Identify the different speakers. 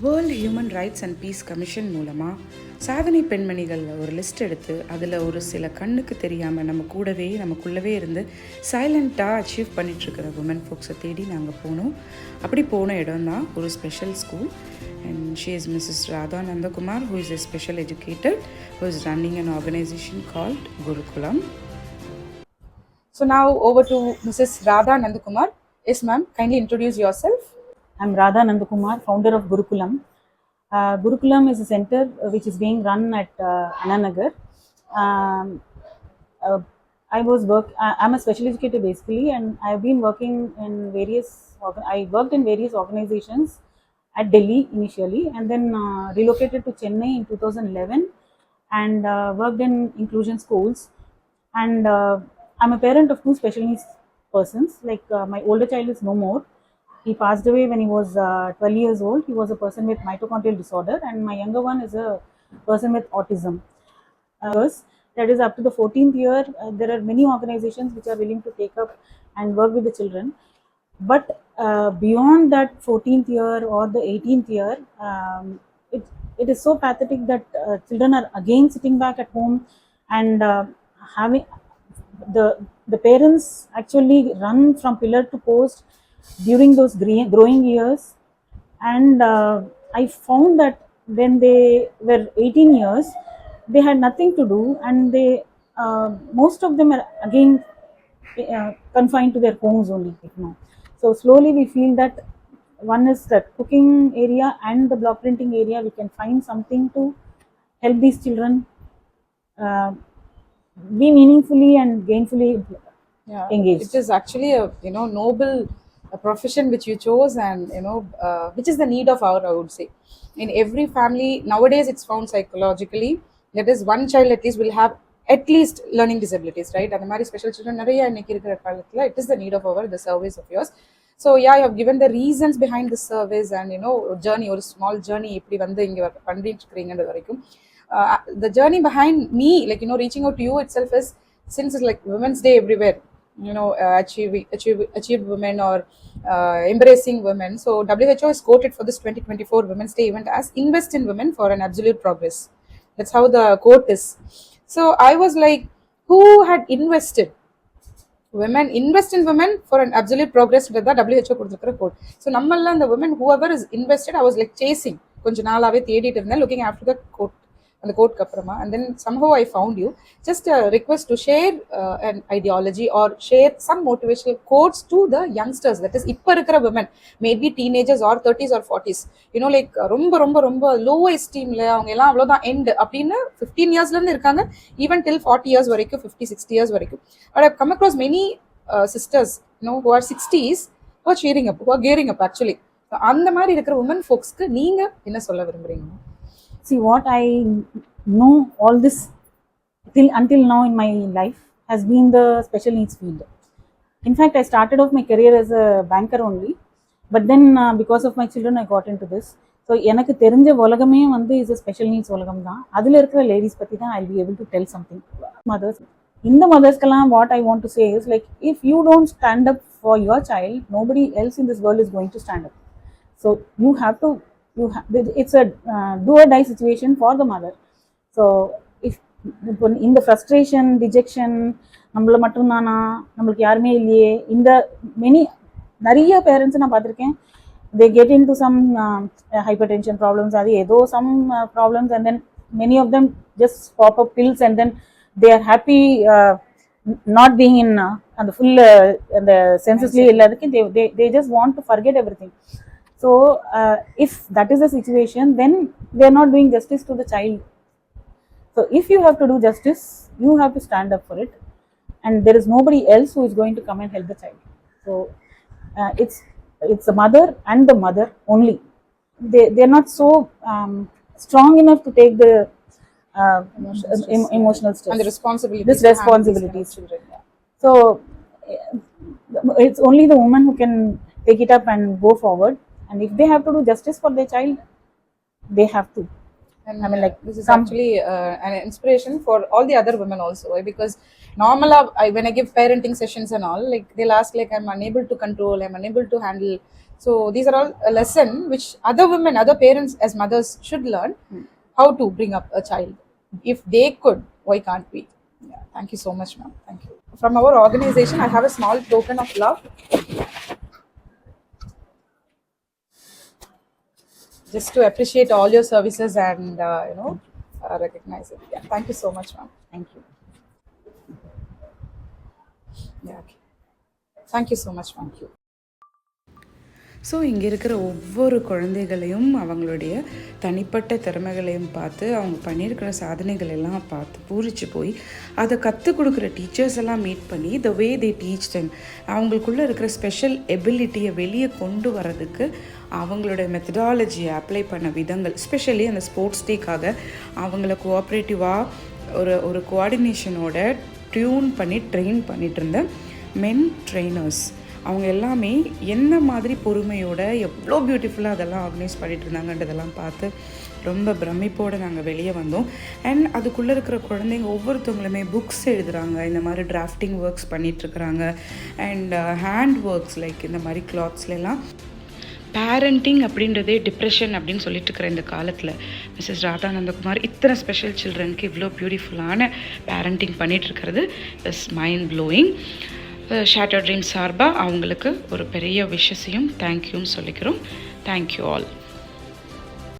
Speaker 1: World human rights and peace commission மூலமாக சாதனை பெண்மணிகளில் ஒரு லிஸ்ட் எடுத்து அதில் ஒரு சில கண்ணுக்கு தெரியாமல் நமக்குள்ளவே இருந்து சைலண்ட்டாக அச்சீவ் பண்ணிகிட்ருக்கிற உமன் ஃபோக்ஸை தேடி நாங்கள் போனோம். அப்படி போன இடம் தான் ஒரு special school. And she is Mrs Radha Nandakumar, who is a special educator, who is running an organisation called Gurukulam. So now over to Mrs. Radha Nandhakumar. Yes ma'am, kindly introduce yourself.
Speaker 2: I'm Radha Nandhakumar, founder of Gurukulam. Gurukulam is a center which is being run at Ananagar. I'm a special educator basically, and I've been working in I worked in various organizations at Delhi initially, and then relocated to Chennai in 2011 and worked in inclusion schools. And I'm a parent of two special needs persons. My older child is no more. He passed away when he was 12 years old. He was a person with mitochondrial disorder, and my younger one is a person with autism. That is up to the 14th year. There are many organizations which are willing to take up and work with the children. But beyond that 14th year or the 18th year, it is so pathetic that children are again sitting back at home and having the parents actually run from pillar to post during those growing years. And I found that when they were 18 years, they had nothing to do, and most of them are again confined to their homes only now. So slowly we feel that one is the cooking area and the block printing area, we can find something to help these children be meaningfully and gainfully engaged.
Speaker 1: It is actually a noble profession which you chose, and which is the need of our, I would say, in every family nowadays. It's found psychologically that is one child at least will have at least learning disabilities, right? And the mari special children nariya inniki irukra kaalathila it is the need of the service of yours. So yeah, you have given the reasons behind the service and journey, or small journey eppadi vandu inga pandittirukeenga varaikum. The journey behind me, reaching out to you itself is, since it's like Women's Day everywhere, achieve women, or embracing women. So WHO is quoted for this 2024 Women's Day event as invest in women for an absolute progress. That's how the quote is. So I was like, who had invested women, invest in women for an absolute progress, that WHO கொடுத்திருக்கிற quote. So நம்மெல்லாம் the women, whoever is invested, I was like chasing கொஞ்ச நாளாவே தேடிட்டு இருந்தேன், looking after the quote, அந்த கோட்க்கு அப்புறமா. And then somehow I found you. Just a request to share an ideology or share some motivational quotes to the youngsters, that is இப்ப இருக்கிற women, maybe teenagers or 30s or 40s, ரொம்ப ரொம்ப ரொம்ப low esteemல அவங்க எல்லாம் அவ்வளவுதான் end அப்படின்னு 15 yearsல இருந்து இருக்காங்க, even till 40 years வரைக்கும், 50 60 years வரைக்கும். But I've come across many sisters who are 60s, who are cheering up, who are gearing up actually. அந்த மாதிரி இருக்கிற women folksக்கு நீங்க என்ன சொல்ல விரும்புறீங்க?
Speaker 2: See, what I know all this until now in my life has been the special needs field. In fact, I started off my career as a banker only, but then because of my children I got into this. So எனக்கு தெரிஞ்ச உலகமே is a special needs உலகம் தான். அதில் இருக்கிற ladies பற்றி தான் I'll be able to tell something. Mothers, இந்த மதர்ஸ்க்கெல்லாம் what I want to say is, like, if you don't stand up for your child, nobody else in this world is going to stand up. So you have to, it's a do or die situation for the mother. So if in the frustration, dejection, நம்மள மட்டும் தானா, நம்மளுக்கு யாருமே இல்லையே, இந்த நிறைய parents நான் பார்த்துருக்கேன், they get into some hypertension problems, அது ஏதோ some problems, and then many of them just pop up pills, and then they are happy not being in and the full and the sensesly illadhukku, they just want to forget everything. So if that is the situation, then they are not doing justice to the child. So if you have to do justice, you have to stand up for it, and there is nobody else who is going to come and help the child. So it's the mother and the mother only. They are not so strong enough to take the emotional stress
Speaker 1: and the responsibilities.
Speaker 2: This responsibilities. Children. So it's only the woman who can take it up and go forward. And if they have to do justice for their child, they have to.
Speaker 1: And I mean, like, this is actually an inspiration for all the other women also, right? Because normally when I give parenting sessions and all, like, they'll ask, like, I'm unable to control, I'm unable to handle So these are all a lesson which other women, other parents as mothers should learn, how to bring up a child. If they could, why can't we? Yeah, thank you so much, ma'am. Thank you. From our organization, I have a small token of love, just to appreciate all your services and recognize it. Yeah, thank you so much, ma'am.
Speaker 2: Thank you.
Speaker 1: Yeah, okay. Thank you so much, ma'am. Thank you.
Speaker 3: So இங்கே இருக்கிற ஒவ்வொரு குழந்தைகளையும் அவங்களுடைய தனிப்பட்ட திறமைகளையும் பார்த்து அவங்க பண்ணியிருக்கிற சாதனைகள் எல்லாம் பார்த்து பூரிச்சு போய் அதை கற்றுக் கொடுக்குற டீச்சர்ஸ் எல்லாம் மீட் பண்ணி த வே தே டீச் தெம், அவங்களுக்குள்ளே இருக்கிற ஸ்பெஷல் எபிலிட்டியை வெளியே கொண்டு வரதுக்கு அவங்களோட மெத்தடாலஜியை அப்ளை பண்ண விதங்கள், ஸ்பெஷலி அந்த ஸ்போர்ட்ஸ் டேக்காக அவங்கள கோஆப்ரேட்டிவாக ஒரு கோஆர்டினேஷனோட டியூன் பண்ணி ட்ரெயின் பண்ணிகிட்டு இருந்த மென் ட்ரெயினர்ஸ் அவங்க எல்லாமே என்ன மாதிரி பொறுமையோட எவ்வளோ பியூட்டிஃபுல்லாக அதெல்லாம் ஆர்கனைஸ் பண்ணிகிட்டு இருந்தாங்கன்றதெல்லாம் பார்த்து ரொம்ப பிரமிப்போடு நாங்கள் வெளியே வந்தோம். அண்ட் அதுக்குள்ளே இருக்கிற குழந்தைங்க ஒவ்வொருத்தவங்களுமே புக்ஸ் எழுதுகிறாங்க, இந்த மாதிரி டிராஃப்டிங் ஒர்க்ஸ் பண்ணிகிட்ருக்குறாங்க, அண்ட் ஹேண்ட் ஒர்க்ஸ் லைக் இந்த மாதிரி கிளாத்ஸ்லாம். பேரண்டிங் அப்படின்றதே டிப்ரெஷன் அப்படின்னு சொல்லிட்டு இருக்கிற இந்த காலத்தில் மிஸ்ஸஸ் ராதா நந்தகுமார் இத்தனை ஸ்பெஷல் சில்ட்ரனுக்கு இவ்வளோ பியூட்டிஃபுல்லான பேரண்டிங் பண்ணிகிட்ருக்கிறது is mind blowing. Shatter dream சார்பாக அவங்களுக்கு ஒரு பெரிய விஷஸையும் தேங்க்யூன்னு சொல்லிக்கிறோம். Thank you all.